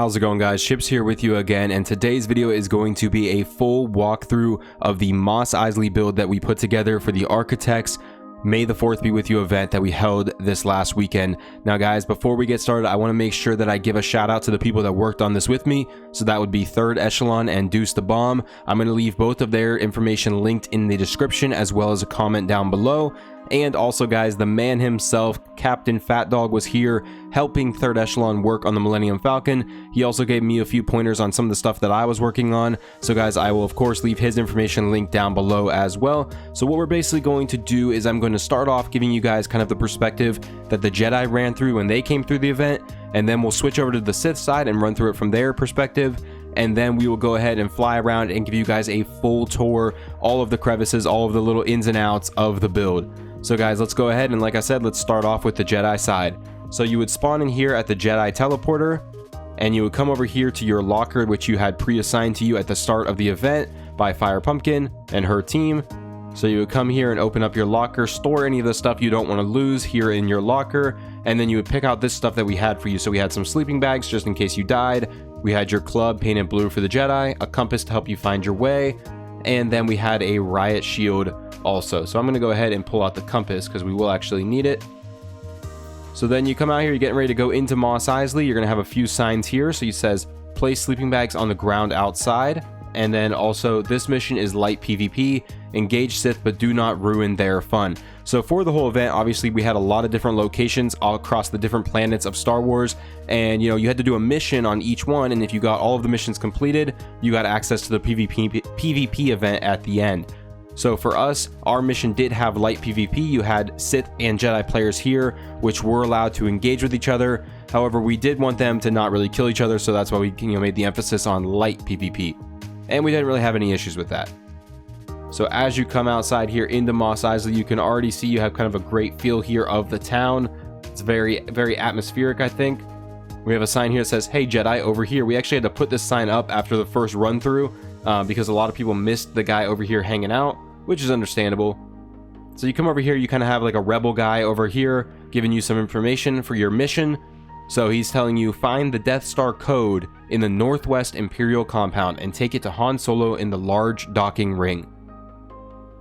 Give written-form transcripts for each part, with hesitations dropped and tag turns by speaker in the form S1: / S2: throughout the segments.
S1: How's it going, guys? CHipZz here with you again, and today's video is going to be a full walkthrough of the Mos Eisley build that we put together for the ARKitects May the 4th be with you event that we held this last weekend. Now guys, before we get started, I want to make sure that I give a shout out to the people that worked on this with me. So that would be Third Echelon and Deuce the Bomb. I'm going to leave both of their information linked in the description as well as a comment down below. And also guys, the man himself, Captain Fat Dog, was here helping Third Echelon work on the Millennium Falcon. He also gave me a few pointers on some of the stuff that I was working on. So guys, I will of course leave his information linked down below as well. So what we're basically going to do is I'm going to start off giving you guys kind of the perspective that the Jedi ran through when they came through the event, and then we'll switch over to the Sith side and run through it from their perspective. And then we will go ahead and fly around and give you guys a full tour, all of the crevices, all of the little ins and outs of the build. So guys, let's go ahead and, like I said, let's start off with the Jedi side. So you would spawn in here at the Jedi teleporter, and you would come over here to your locker, which you had pre-assigned to you at the start of the event by Fire Pumpkin and her team. So you would come here and open up your locker, store any of the stuff you don't want to lose here in your locker, and then you would pick out this stuff that we had for you. So we had some sleeping bags just in case you died. We had your club painted blue for the Jedi, a compass to help you find your way, and then we had a riot shield also. So I'm going to go ahead and pull out the compass because we will actually need it. So then you come out here, you're getting ready to go into Mos Eisley. You're going to have a few signs here. So it says place sleeping bags on the ground outside. And then also this mission is light PvP, engage Sith but do not ruin their fun. So for the whole event, obviously we had a lot of different locations all across the different planets of Star Wars, and you had to do a mission on each one, and if you got all of the missions completed, you got access to the PvP event at the end. So for us, our mission did have light PvP. You had Sith and Jedi players here, which were allowed to engage with each other. However, we did want them to not really kill each other, so that's why we made the emphasis on light PvP. And we didn't really have any issues with that. So as you come outside here into Mos Eisley, you can already see you have kind of a great feel here of the town. It's very, very atmospheric, I think. We have a sign here that says, "Hey Jedi, over here." We actually had to put this sign up after the first run through because a lot of people missed the guy over here hanging out, which is understandable. So you come over here, you kind of have like a rebel guy over here giving you some information for your mission. So he's telling you, find the Death Star code in the Northwest Imperial compound and take it to Han Solo in the large docking ring.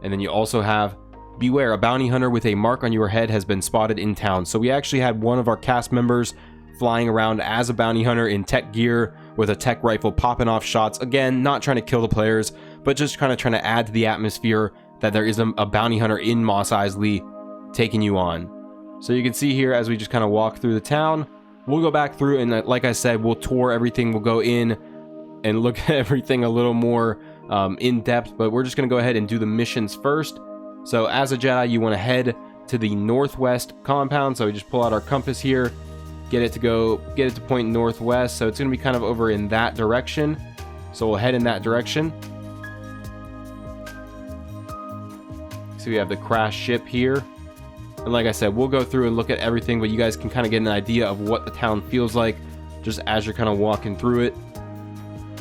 S1: And then you also have, beware, a bounty hunter with a mark on your head has been spotted in town. So we actually had one of our cast members flying around as a bounty hunter in tech gear with a tech rifle popping off shots. Again, not trying to kill the players, but just kind of trying to add to the atmosphere that there is a bounty hunter in Mos Eisley taking you on. So you can see here as we just kind of walk through the town, we'll go back through and like I said, we'll tour everything. We'll go in and look at everything a little more in depth, but we're just going to go ahead and do the missions first. So as a Jedi, you want to head to the northwest compound. So we just pull out our compass here, get it to point northwest. So it's going to be kind of over in that direction. So we'll head in that direction. So we have the crashed ship here. And like I said, we'll go through and look at everything, but you guys can kind of get an idea of what the town feels like just as you're kind of walking through it.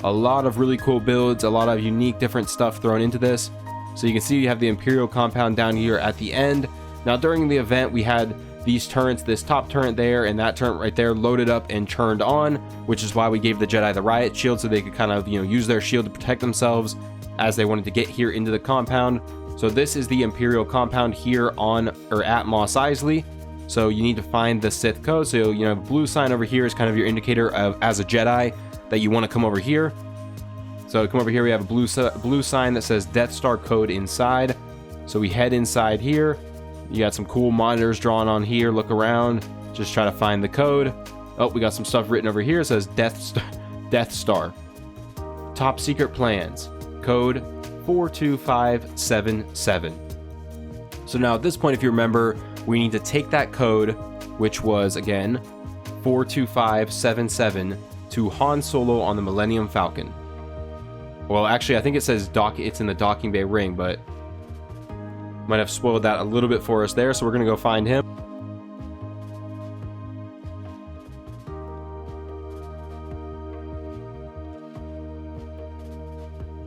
S1: A lot of really cool builds, a lot of unique different stuff thrown into this. So you can see you have the Imperial compound down here at the end. Now during the event, we had these turrets, this top turret there and that turret right there loaded up and turned on, which is why we gave the Jedi the riot shield so they could kind of, use their shield to protect themselves as they wanted to get here into the compound. So this is the Imperial compound here on or at Mos Eisley. So you need to find the Sith code. So blue sign over here is kind of your indicator of, as a Jedi, that you want to come over here. So come over here, we have a blue sign that says Death Star code inside. So we head inside here. You got some cool monitors drawn on here. Look around, just try to find the code. Oh, we got some stuff written over here. It says Death Star. Top secret plans. Code 42577. So now at this point, if you remember, we need to take that code, which was again 42577, to Han Solo on the Millennium Falcon. Well, actually, I think it says it's in the docking bay ring, but might have spoiled that a little bit for us there. So we're gonna go find him.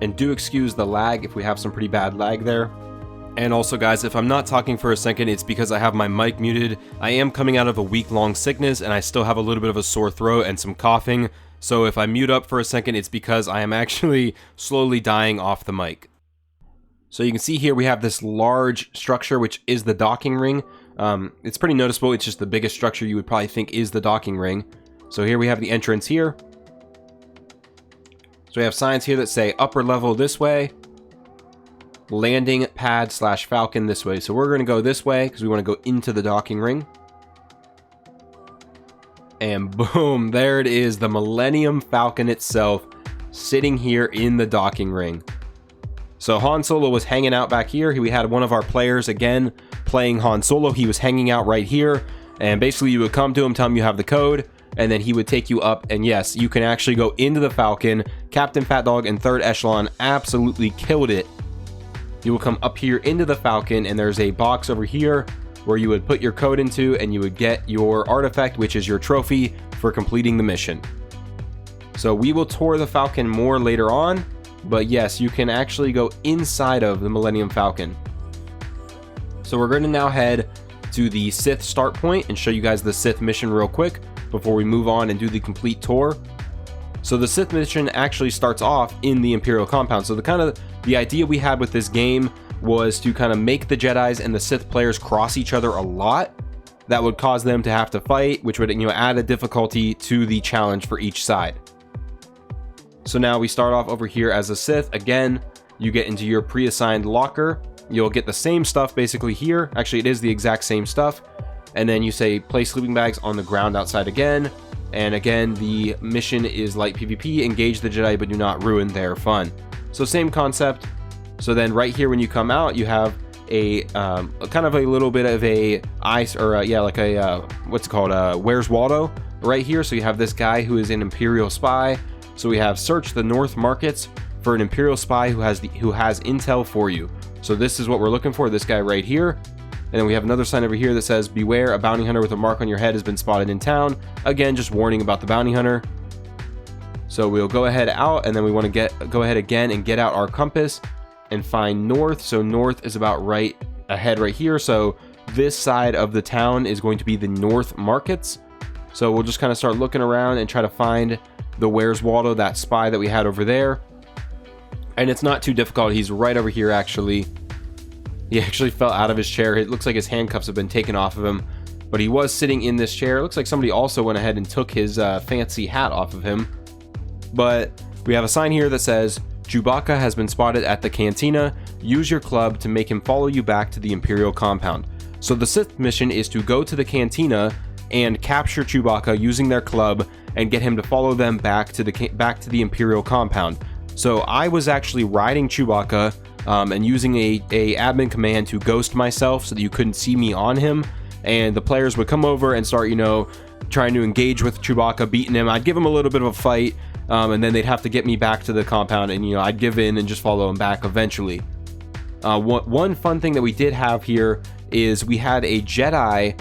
S1: And do excuse the lag if we have some pretty bad lag there. And also guys, if I'm not talking for a second, it's because I have my mic muted. I am coming out of a week-long sickness and I still have a little bit of a sore throat and some coughing. So if I mute up for a second, it's because I am actually slowly dying off the mic. So you can see here we have this large structure, which is the docking ring. It's pretty noticeable. It's just the biggest structure you would probably think is the docking ring. So here we have the entrance here. So we have signs here that say upper level this way, landing pad / Falcon this way. So we're going to go this way because we want to go into the docking ring. And boom, there it is, the Millennium Falcon itself sitting here in the docking ring. So Han Solo was hanging out back here. We had one of our players again playing Han Solo. He was hanging out right here, and basically you would come to him, tell him you have the code, and then he would take you up. And yes, you can actually go into the Falcon. Captain Fat Dog and Third Echelon absolutely killed it. You will come up here into the Falcon, and there's a box over here where you would put your code into, and you would get your artifact, which is your trophy for completing the mission. So we will tour the Falcon more later on, but yes, you can actually go inside of the Millennium Falcon. So we're going to now head to the Sith start point and show you guys the Sith mission real quick before we move on and do the complete tour. So the Sith mission actually starts off in the Imperial compound. So the idea we had with this game was to kind of make the Jedis and the Sith players cross each other a lot. That would cause them to have to fight, which would, add a difficulty to the challenge for each side. So now we start off over here as a Sith. Again, you get into your pre-assigned locker. You'll get the same stuff basically here. Actually, it is the exact same stuff. And then you say place sleeping bags on the ground outside again. And again, the mission is light PvP. Engage the Jedi, but do not ruin their fun. So same concept. So then right here when you come out, you have a kind of a little bit of a ice, or what's it called, Where's Waldo right here. So you have this guy who is an Imperial spy. So we have search the North markets for an Imperial spy who has intel for you. So this is what we're looking for, this guy right here. And then we have another sign over here that says beware, a bounty hunter with a mark on your head has been spotted in town. Again, just warning about the bounty hunter. So we'll go ahead out, and then we want to go ahead again and get out our compass and find north. So north is about right ahead right here. So this side of the town is going to be the North markets. So we'll just kind of start looking around and try to find the Where's Waldo, that spy that we had over there. And it's not too difficult. He's right over here actually. He actually fell out of his chair. It looks like his handcuffs have been taken off of him, but he was sitting in this chair. It looks like somebody also went ahead and took his fancy hat off of him. But we have a sign here that says Chewbacca has been spotted at the Cantina. Use your club to make him follow you back to the Imperial compound. So the Sith mission is to go to the Cantina and capture Chewbacca using their club and get him to follow them back to the Imperial compound. So I was actually riding Chewbacca and using a admin command to ghost myself so that you couldn't see me on him, and the players would come over and start, trying to engage with Chewbacca, beating him. I'd give him a little bit of a fight, and then they'd have to get me back to the compound, and I'd give in and just follow him back eventually. One fun thing that we did have here is we had a Jedi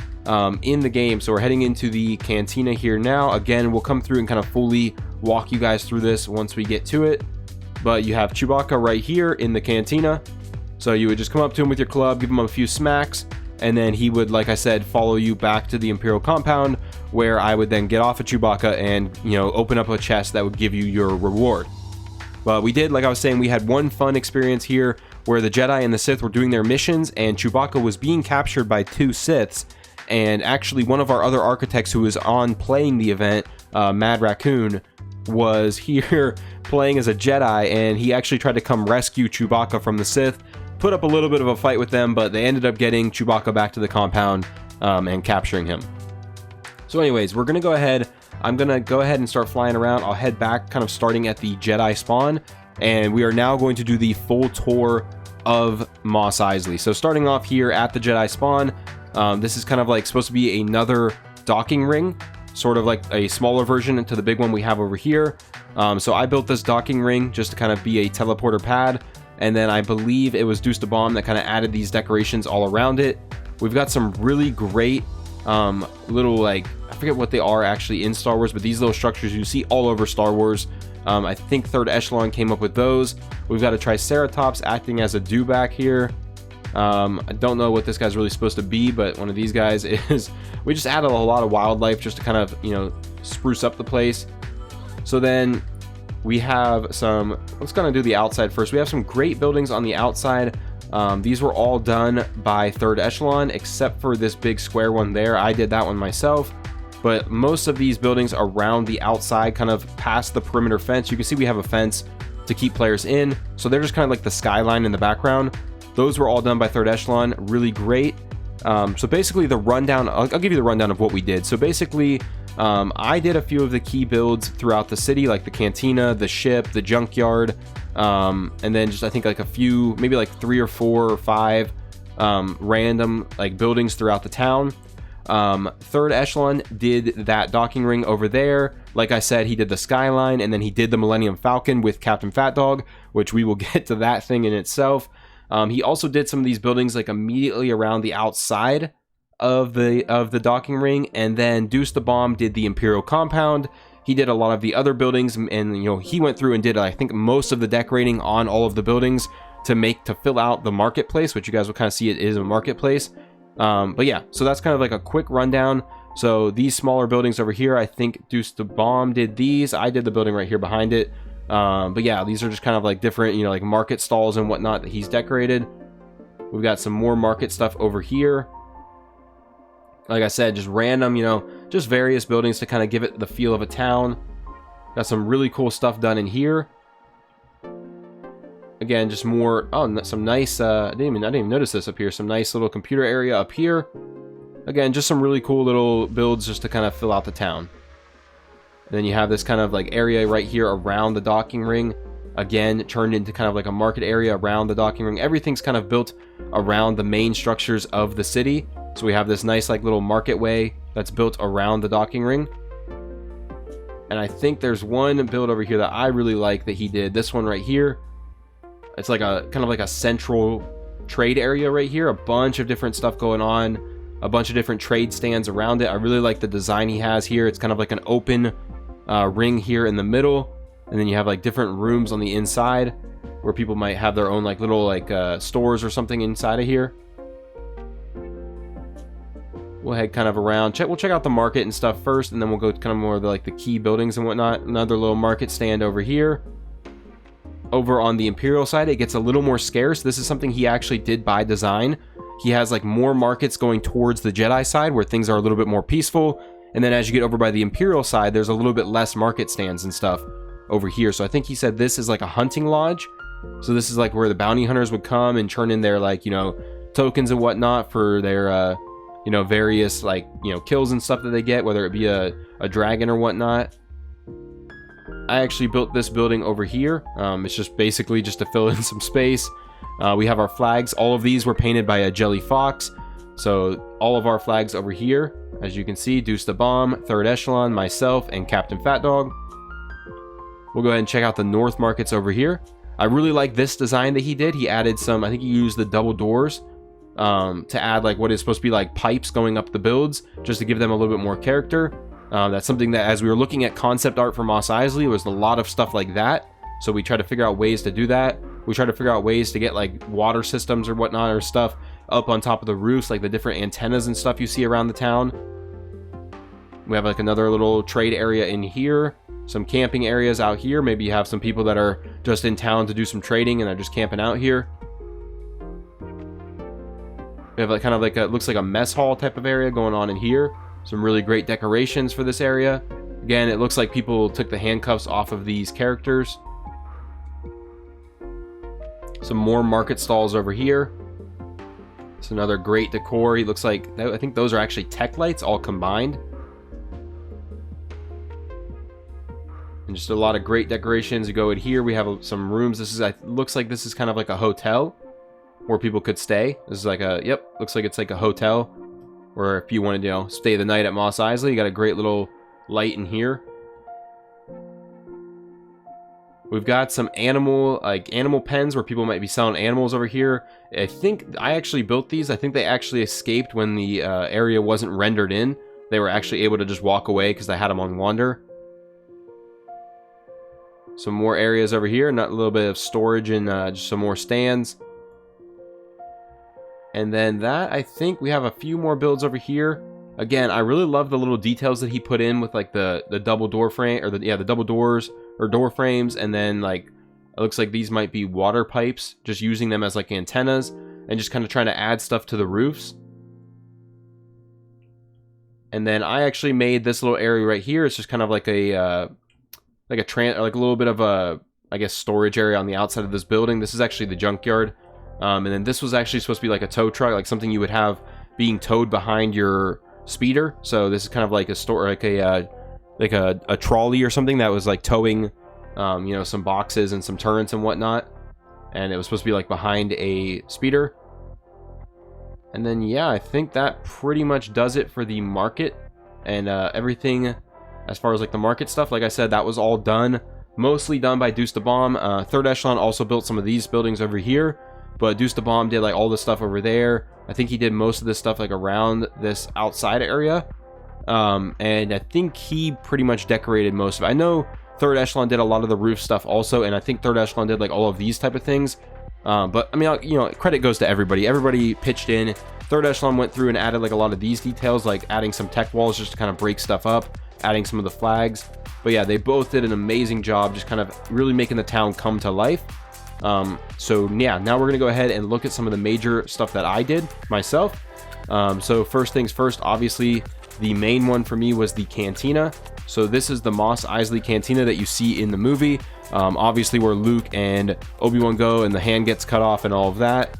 S1: in the game. So we're heading into the Cantina here now. Again, we'll come through and kind of fully walk you guys through this once we get to it. But you have Chewbacca right here in the Cantina. So you would just come up to him with your club, give him a few smacks, and then he would, like I said, follow you back to the Imperial compound, where I would then get off of Chewbacca and, open up a chest that would give you your reward. But we did, like I was saying, we had one fun experience here where the Jedi and the Sith were doing their missions, and Chewbacca was being captured by two Siths. And actually, one of our other architects who was on playing the event, Mad Raccoon, was here playing as a Jedi, and he actually tried to come rescue Chewbacca from the Sith, put up a little bit of a fight with them, but they ended up getting Chewbacca back to the compound and capturing him. So anyways, we're going to go ahead. I'm going to go ahead and start flying around. I'll head back kind of starting at the Jedi Spawn, and we are now going to do the full tour of Mos Eisley. So starting off here at the Jedi Spawn, this is kind of like supposed to be another docking ring, sort of like a smaller version to the big one we have over here. So I built this docking ring just to kind of be a teleporter pad, and then I believe it was Deuce to Bomb that kind of added these decorations all around it. We've got some really great little, I forget what they are actually in Star Wars, but these little structures you see all over Star Wars. I think Third Echelon came up with those. We've got a Triceratops acting as a dewback here. I don't know what this guy's really supposed to be, but one of these guys is. We just added a lot of wildlife just to kind of, spruce up the place. So then we have some, let's kind of do the outside first. We have some great buildings on the outside. These were all done by Third Echelon, except for this big square one there. I did that one myself. But most of these buildings around the outside, kind of past the perimeter fence, you can see we have a fence to keep players in. So they're just kind of like the skyline in the background. Those were all done by Third Echelon, really great. So basically the rundown, I'll give you the rundown of what we did. So basically, I did a few of the key builds throughout the city, like the Cantina, the ship, the Junkyard, and then just I think like a few, maybe like 3 or 4 or 5 random like buildings throughout the town. Third Echelon did that docking ring over there. Like I said, he did the skyline, and then he did the Millennium Falcon with Captain Fat Dog, which we will get to that thing in itself. He also did some of these buildings like immediately around the outside of the docking ring, and then Deuce the Bomb did the Imperial compound. He did a lot of the other buildings, and you know, he went through and did I think most of the decorating on all of the buildings to fill out the marketplace, which you guys will kind of see it is a marketplace. But yeah, so that's kind of like a quick rundown. So these smaller buildings over here, I think Deuce the Bomb did these. I did the building right here behind it. But yeah, these are just kind of like different, you know, like market stalls and whatnot that he's decorated. We've got some more market stuff over here. Like I said, just random, you know, just various buildings to kind of give it the feel of a town. Got some really cool stuff done in here. Again, just more, oh, some nice, I didn't even notice this up here. Some nice little computer area up here. Again, just some really cool little builds just to kind of fill out the town. And then you have this kind of like area right here around the docking ring. Again, turned into kind of like a market area around the docking ring. Everything's kind of built around the main structures of the city. So we have this nice like little market way that's built around the docking ring. And I think there's one build over here that I really like that he did. This one right here. It's like a kind of like a central trade area right here. A bunch of different stuff going on. A bunch of different trade stands around it. I really like the design he has here. It's kind of like an open ring here in the middle. And then you have like different rooms on the inside where people might have their own like little like stores or something inside of here. We'll head kind of around. We'll check out the market and stuff first, and then we'll go kind of more of like the key buildings and whatnot. Another little market stand over here. Over on the Imperial side, it gets a little more scarce. This is something he actually did by design. He has like more markets going towards the Jedi side where things are a little bit more peaceful. And then as you get over by the Imperial side, there's a little bit less market stands and stuff over here. So I think he said this is like a hunting lodge. So this is like where the bounty hunters would come and turn in their like, you know, tokens and whatnot for their, you know, various like, you know, kills and stuff that they get, whether it be a dragon or whatnot. I actually built this building over here. It's just basically just to fill in some space. We have our flags. All of these were painted by a Jelly Fox. So all of our flags over here, as you can see, Deuce the Bomb, Third Echelon, myself, and Captain Fat Dog. We'll go ahead and check out the north markets over here. I really like this design that he did. He added some, I think he used the double doors to add like what is supposed to be like pipes going up the builds, just to give them a little bit more character. That's something that as we were looking at concept art for Mos Eisley, it was a lot of stuff like that. So we tried to figure out ways to do that. We tried to figure out ways to get like water systems or whatnot or stuff up on top of the roofs, like the different antennas and stuff you see around the town. We have like another little trade area in here. Some camping areas out here. Maybe you have some people that are just in town to do some trading and they're just camping out here. We have like kind of like a, looks like a mess hall type of area going on in here. Some really great decorations for this area. Again, it looks like people took the handcuffs off of these characters. Some more market stalls over here. It's another great decor. He looks like, I think those are actually tech lights all combined. And just a lot of great decorations. You go in here, we have some rooms. This is, looks like this is kind of like a hotel where people could stay. This is like a, yep, looks like it's like a hotel. Or if you wanted to, you know, stay the night at Mos Eisley, you got a great little light in here. We've got some animal pens where people might be selling animals over here. I think I actually built these. I think they actually escaped when the area wasn't rendered in. They were actually able to just walk away because I had them on wander. Some more areas over here. Not a little bit of storage and just some more stands. And then that, I think we have a few more builds over here. Again, I really love the little details that he put in with like the double door frame, or the double doors or door frames, and then like it looks like these might be water pipes, just using them as like antennas and just kind of trying to add stuff to the roofs. And then I actually made this little area right here. It's just kind of like a little bit of a, I guess, storage area on the outside of this building. This is actually the junkyard. And then this was actually supposed to be like a tow truck, like something you would have being towed behind your speeder. So this is kind of like a store, like a trolley or something that was like towing, you know, some boxes and some turrets and whatnot. And it was supposed to be like behind a speeder. And then yeah, I think that pretty much does it for the market and everything as far as like the market stuff. Like I said, that was all done, mostly done by Deuce the Bomb. Third Echelon also built some of these buildings over here, but Deuce the Bomb did like all the stuff over there. I think he did most of this stuff like around this outside area. And I think he pretty much decorated most of it. I know Third Echelon did a lot of the roof stuff also, and I think Third Echelon did like all of these type of things. But I mean, you know, credit goes to everybody. Everybody pitched in. Third Echelon went through and added like a lot of these details, like adding some tech walls just to kind of break stuff up, adding some of the flags. But yeah, they both did an amazing job just kind of really making the town come to life. So yeah, now we're gonna go ahead and look at some of the major stuff that I did myself. So first things first, obviously the main one for me was the Cantina. So this is the Mos Eisley Cantina that you see in the movie. Obviously where Luke and Obi-Wan go and the hand gets cut off and all of that.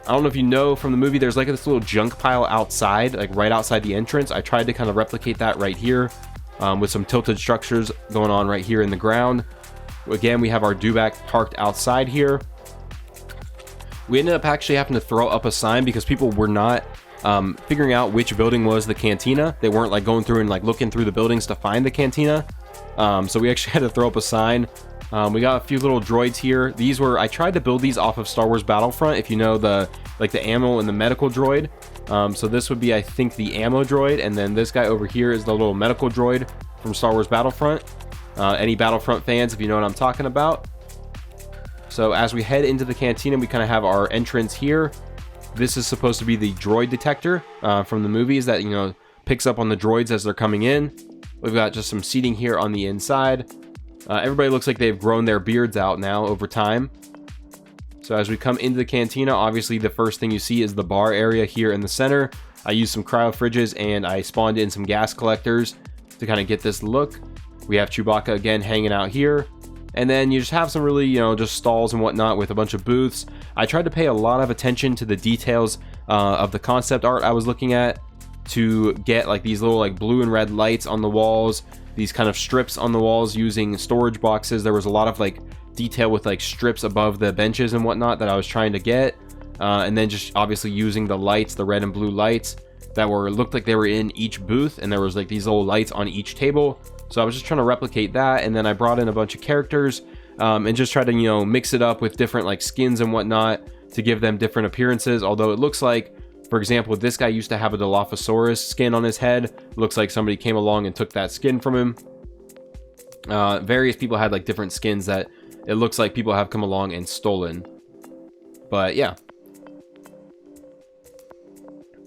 S1: I don't know if you know from the movie, there's like this little junk pile outside, like right outside the entrance. I tried to kind of replicate that right here, with some tilted structures going on right here in the ground. Again, we have our dewback parked outside here. We ended up actually having to throw up a sign because people were not figuring out which building was the Cantina. They weren't like going through and like looking through the buildings to find the Cantina. So we actually had to throw up a sign. We got a few little droids here. These were, I tried to build these off of Star Wars Battlefront, if you know the ammo and the medical droid. So this would be, I think, the ammo droid, and then this guy over here is the little medical droid from Star Wars Battlefront. Any Battlefront fans, if you know what I'm talking about. So as we head into the Cantina, we kind of have our entrance here. This is supposed to be the droid detector from the movies that, you know, picks up on the droids as they're coming in. We've got just some seating here on the inside. Everybody looks like they've grown their beards out now over time. So as we come into the Cantina, obviously the first thing you see is the bar area here in the center. I used some cryo fridges and I spawned in some gas collectors to kind of get this look. We have Chewbacca again hanging out here. And then you just have some really, you know, just stalls and whatnot with a bunch of booths. I tried to pay a lot of attention to the details of the concept art I was looking at to get like these little like blue and red lights on the walls, these kind of strips on the walls using storage boxes. There was a lot of like detail with like strips above the benches and whatnot that I was trying to get. And then just obviously using the lights, the red and blue lights that looked like they were in each booth, and there was like these little lights on each table. So I was just trying to replicate that, and then I brought in a bunch of characters and just tried to, you know, mix it up with different like skins and whatnot to give them different appearances. Although it looks like, for example, this guy used to have a Dilophosaurus skin on his head. Looks like somebody came along and took that skin from him. Various people had like different skins that it looks like people have come along and stolen. But yeah.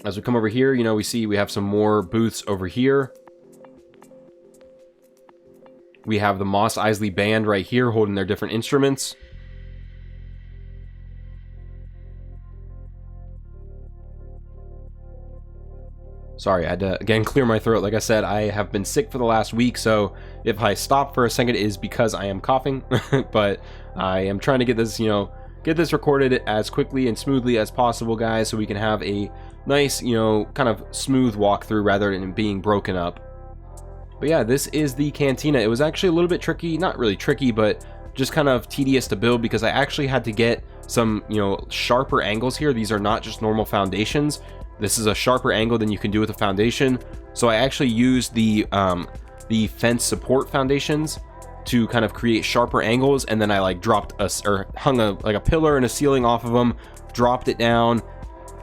S1: As we come over here, you know, we have some more booths over here. We have the Mos Eisley band right here holding their different instruments. Sorry, I had to, again, clear my throat. Like I said, I have been sick for the last week, so if I stop for a second, it is because I am coughing. But I am trying to get this, you know, get this recorded as quickly and smoothly as possible, guys, so we can have a nice, you know, kind of smooth walkthrough rather than being broken up. But yeah, this is the Cantina. It was actually a little bit tricky, not really tricky, but just kind of tedious to build because I actually had to get some, you know, sharper angles here. These are not just normal foundations. This is a sharper angle than you can do with a foundation. So I actually used the fence support foundations to kind of create sharper angles, and then I like hung a pillar and a ceiling off of them, dropped it down,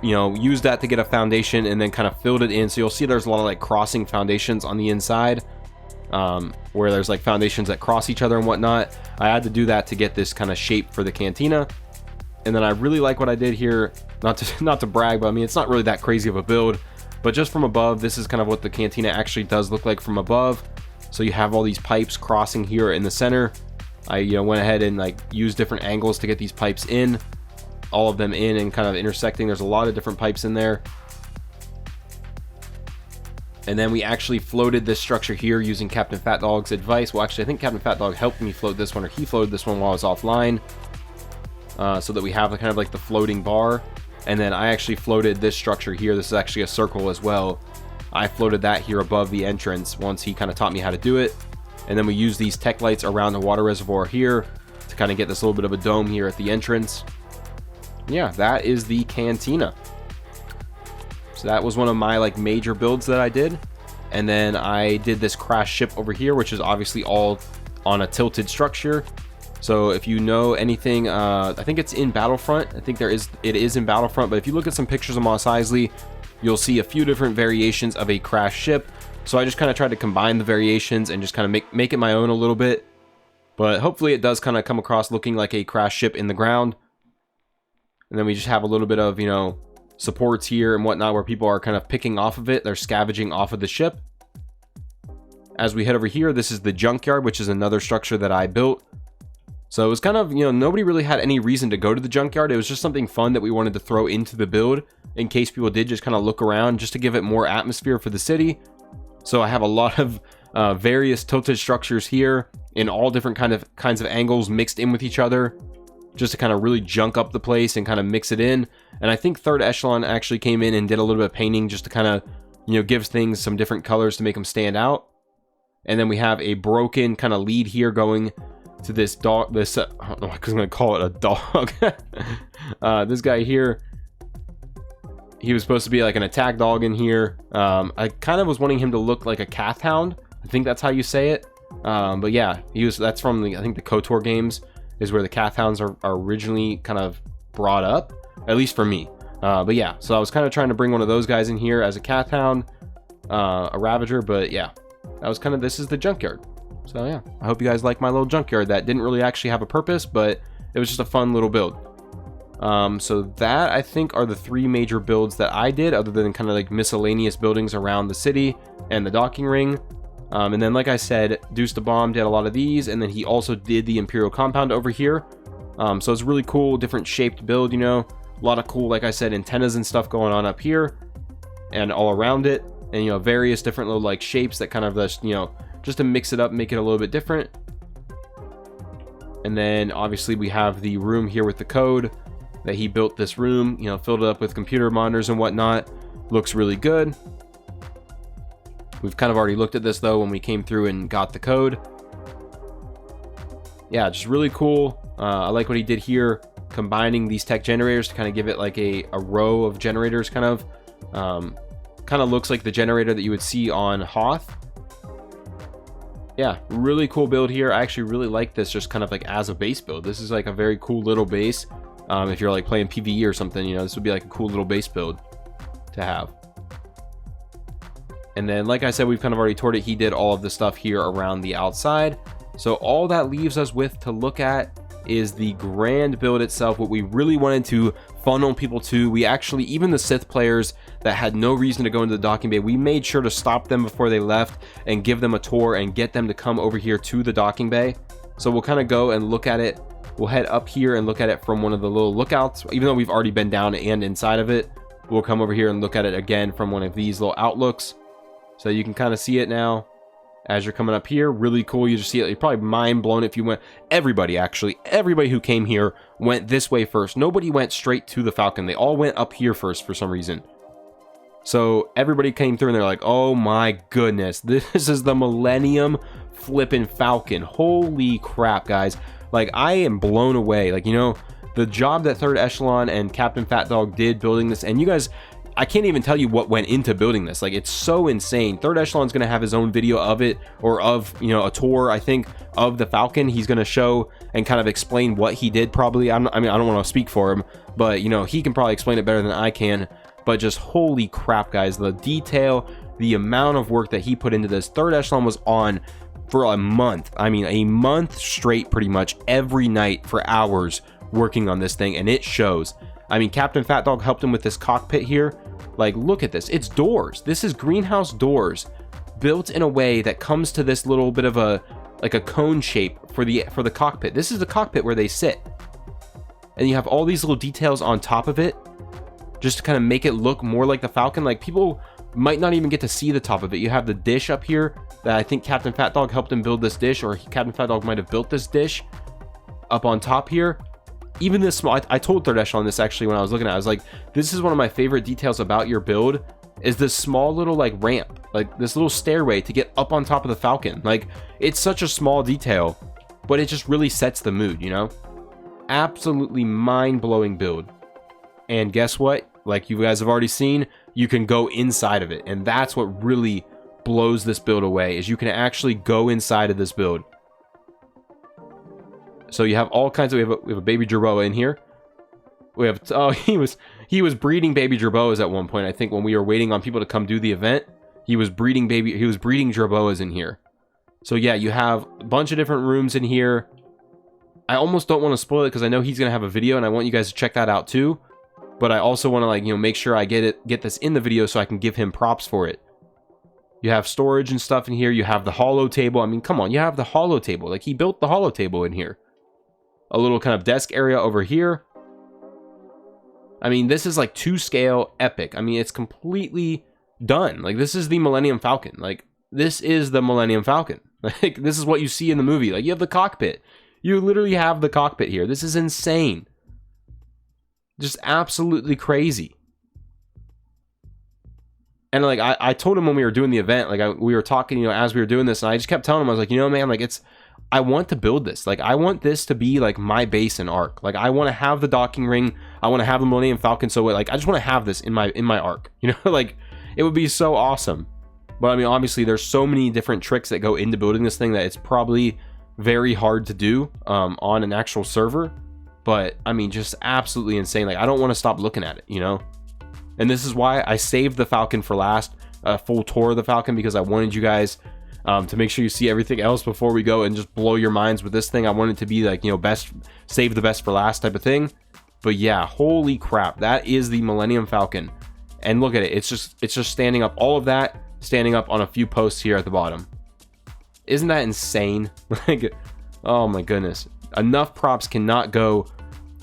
S1: you know, used that to get a foundation, and then kind of filled it in. So you'll see there's a lot of like crossing foundations on the inside, where there's like foundations that cross each other and whatnot. I had to do that to get this kind of shape for the Cantina. And then I really like what I did here, not to brag, but I mean, it's not really that crazy of a build. But just from above, this is kind of what the Cantina actually does look like from above. So you have all these pipes crossing here in the center. I went ahead and like used different angles to get these pipes in, all of them in and kind of intersecting. There's a lot of different pipes in there. And then we actually floated this structure here using Captain Fat Dog's advice. Well, actually, I think Captain Fat Dog helped me float this one, or he floated this one while I was offline, so that we have kind of like the floating bar. And then I actually floated this structure here. This is actually a circle as well. I floated that here above the entrance once he kind of taught me how to do it. And then we use these tech lights around the water reservoir here to kind of get this little bit of a dome here at the entrance. Yeah, that is the Cantina. So that was one of my like major builds that I did. And then I did this crash ship over here, which is obviously all on a tilted structure. So if you know anything, I think it's in Battlefront. I think it is in Battlefront, but if you look at some pictures of Mos Eisley, you'll see a few different variations of a crash ship. So I just kind of tried to combine the variations and just kind of make it my own a little bit. But hopefully it does kind of come across looking like a crash ship in the ground. And then we just have a little bit of, supports here and whatnot where people are kind of picking off of it. They're scavenging off of the ship. As we head over here, this is the Junkyard, which is another structure that I built. So it was kind of, nobody really had any reason to go to the Junkyard. It was just something fun that we wanted to throw into the build in case people did just kind of look around, just to give it more atmosphere for the city. So I have a lot of various tilted structures here in all different kinds of angles mixed in with each other, just to kind of really junk up the place and kind of mix it in. And I think Third Echelon actually came in and did a little bit of painting just to kind of, give things some different colors to make them stand out. And then we have a broken kind of lead here going to this dog, I don't know, I was going to call it a dog. This guy here, he was supposed to be like an attack dog in here. I kind of was wanting him to look like a Cath Hound. I think that's how you say it. But yeah, that's from I think the KOTOR games is where the Cath Hounds are originally kind of brought up, at least for me. But yeah, so I was kind of trying to bring one of those guys in here as a Cath Hound, a Ravager. But yeah, that was this is the Junkyard. So yeah, I hope you guys like my little Junkyard that didn't really actually have a purpose, but it was just a fun little build. So that I think are the three major builds that I did, other than kind of like miscellaneous buildings around the city and the docking ring. And then, like I said, Deuce the Bomb did a lot of these, and then he also did the Imperial compound over here. So it's really cool, different shaped build, a lot of cool, like I said, antennas and stuff going on up here and all around it, and various different little like shapes that kind of just to mix it up, make it a little bit different. And then obviously we have the room here with the code that he built. This room, filled it up with computer monitors and whatnot. Looks really good. We've kind of already looked at this though when we came through and got the code. Yeah, just really cool. I like what he did here, combining these tech generators to kind of give it like a row of generators, kind of looks like the generator that you would see on Hoth. Yeah, really cool build here. I actually really like this just kind of like as a base build. This is like a very cool little base. If you're like playing PvE or something, this would be like a cool little base build to have. And then, like I said, we've kind of already toured it. He did all of the stuff here around the outside. So all that leaves us with to look at is the grand build itself, what we really wanted to funnel people to. We actually, even the Sith players that had no reason to go into the docking bay, we made sure to stop them before they left and give them a tour and get them to come over here to the docking bay. So we'll kind of go and look at it. We'll head up here and look at it from one of the little lookouts. Even though we've already been down and inside of it, we'll come over here and look at it again from one of these little outlooks. So you can kind of see it now as you're coming up here. Really cool. You just see it. You're probably mind blown if you went. Everybody who came here went this way first. Nobody went straight to the Falcon. They all went up here first for some reason. So everybody came through and they're like, oh my goodness, this is the Millennium flipping Falcon. Holy crap, guys. Like, I am blown away. Like, the job that Third Echelon and Captain Fat Dog did building this, and you guys, I can't even tell you what went into building this. Like, it's so insane. Third Echelon's going to have his own video of it, or of, a tour, I think, of the Falcon. He's going to show and kind of explain what he did, probably. I don't want to speak for him, but, he can probably explain it better than I can. But just holy crap, guys. The detail, the amount of work that he put into this. Third Echelon was on for a month. I mean, a month straight, pretty much, every night for hours working on this thing, and it shows. I mean, Captain Fat Dog helped him with this cockpit here. Like, look at this. It's doors. This is greenhouse doors built in a way that comes to this little bit of a like a cone shape for the cockpit. This is the cockpit where they sit, and you have all these little details on top of it just to kind of make it look more like the Falcon. Like, people might not even get to see the top of it. You have the dish up here that I think Captain Fat Dog helped him build this dish, or Captain Fat Dog might have built this dish up on top here. Even this small, I told Third Echelon this actually when I was looking at it. I was like, this is one of my favorite details about your build, is this small little like ramp, like this little stairway to get up on top of the Falcon. Like, it's such a small detail, but it just really sets the mood, you know? Absolutely mind-blowing build. And guess what? Like you guys have already seen, you can go inside of it, and that's what really blows this build away, is you can actually go inside of this build. So you have all kinds of, we have a baby Jerboa in here. We have, oh, he was breeding baby Jerboas at one point. I think when we were waiting on people to come do the event, he was breeding Jerboas in here. So yeah, you have a bunch of different rooms in here. I almost don't want to spoil it because I know he's gonna have a video, and I want you guys to check that out too. But I also want to, like, you know, make sure I get this in the video so I can give him props for it. You have storage and stuff in here. You have the holo table. I mean, come on, you have the holo table. Like, he built the holo table in here. A little kind of desk area over here. I mean, this is like 2-scale epic. I mean, it's completely done. Like, this is the Millennium Falcon. Like, this is the Millennium Falcon. Like, this is what you see in the movie. Like, you have the cockpit. You literally have the cockpit here. This is insane. Just absolutely crazy. And like, I told him when we were doing the event, like we were talking, you know, as we were doing this, and I just kept telling him, I was like, you know, man, like, I want to build this. Like, I want this to be like my base in Ark. Like, I want to have the docking ring. I want to have the Millennium Falcon. So like, I just want to have this in my Ark, you know, like, it would be so awesome. But I mean, obviously there's so many different tricks that go into building this thing that it's probably very hard to do on an actual server. But I mean, just absolutely insane. Like, I don't want to stop looking at it, you know? And this is why I saved the Falcon for last, a full tour of the Falcon, because I wanted you guys to make sure you see everything else before we go and just blow your minds with this thing. I want it to be like, you know, best, save the best for last type of thing. But yeah, holy crap, that is the Millennium Falcon. And look at it, it's just standing up, all of that standing up on a few posts here at the bottom. Isn't that insane? Like, oh my goodness. Enough props cannot go.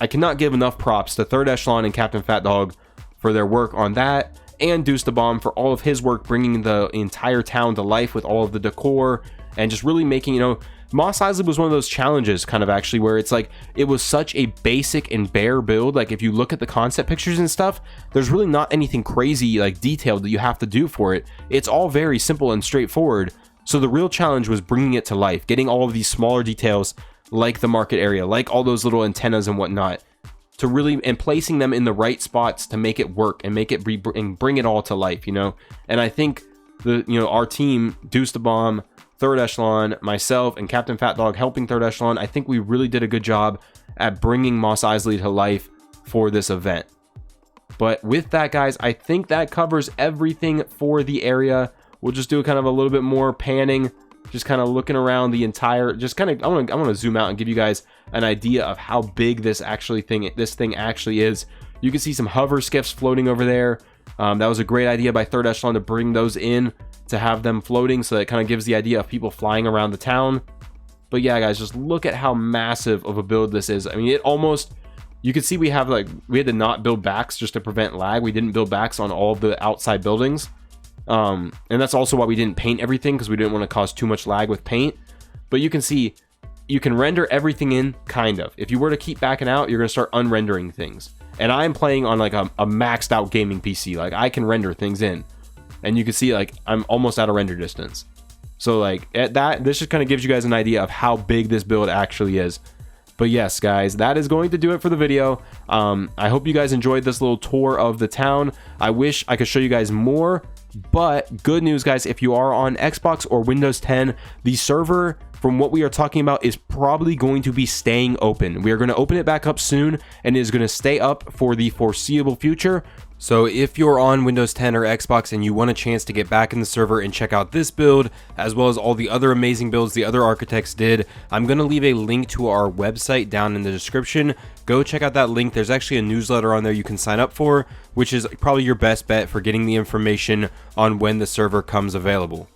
S1: I cannot give enough props to Third Echelon and Captain Fat Dog for their work on that, and Deuce the Bomb for all of his work bringing the entire town to life with all of the decor and just really making, you know, Mos Eisley was one of those challenges kind of actually where it's like, it was such a basic and bare build. Like, if you look at the concept pictures and stuff, there's really not anything crazy like detailed that you have to do for it. It's all very simple and straightforward. So the real challenge was bringing it to life, getting all of these smaller details like the market area, like all those little antennas and whatnot, to really, and placing them in the right spots to make it work and make it and bring it all to life, you know. And I think our team, Deuce the Bomb, Third Echelon, myself, and Captain Fat Dog helping Third Echelon, I think we really did a good job at bringing Mos Eisley to life for this event. But with that, guys, I think that covers everything for the area. We'll just do kind of a little bit more panning, just kind of looking around the entire, just kind of, I want to zoom out and give you guys an idea of how big this thing actually is. You can see some hover skiffs floating over there. That was a great idea by Third Echelon to bring those in, to have them floating, so that kind of gives the idea of people flying around the town. But yeah, guys, just look at how massive of a build this is. I mean, it almost, you could see we had to not build backs just to prevent lag. We didn't build backs on all of the outside buildings. And that's also why we didn't paint everything, because we didn't want to cause too much lag with paint. But you can see, you can render everything in, kind of. If you were to keep backing out, you're going to start unrendering things. And I'm playing on like a maxed out gaming PC. Like, I can render things in. And you can see, like, I'm almost out of render distance. So like, this just kind of gives you guys an idea of how big this build actually is. But yes, guys, that is going to do it for the video. I hope you guys enjoyed this little tour of the town. I wish I could show you guys more. But good news, guys, if you are on Xbox or Windows 10, the server from what we are talking about, is probably going to be staying open. We are going to open it back up soon, and it is going to stay up for the foreseeable future. So if you're on Windows 10 or Xbox and you want a chance to get back in the server and check out this build, as well as all the other amazing builds the other architects did, I'm going to leave a link to our website down in the description. Go check out that link. There's actually a newsletter on there you can sign up for, which is probably your best bet for getting the information on when the server comes available.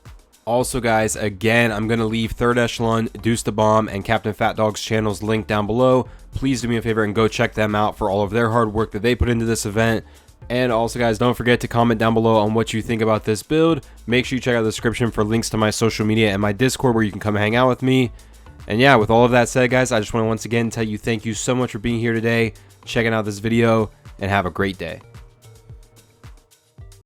S1: Also guys, again, I'm going to leave Third Echelon, Deuce the Bomb, and Captain Fat Dog's channels linked down below. Please do me a favor and go check them out for all of their hard work that they put into this event. And also guys, don't forget to comment down below on what you think about this build. Make sure you check out the description for links to my social media and my Discord where you can come hang out with me. And yeah, with all of that said guys, I just want to once again tell you thank you so much for being here today, checking out this video, and have a great day.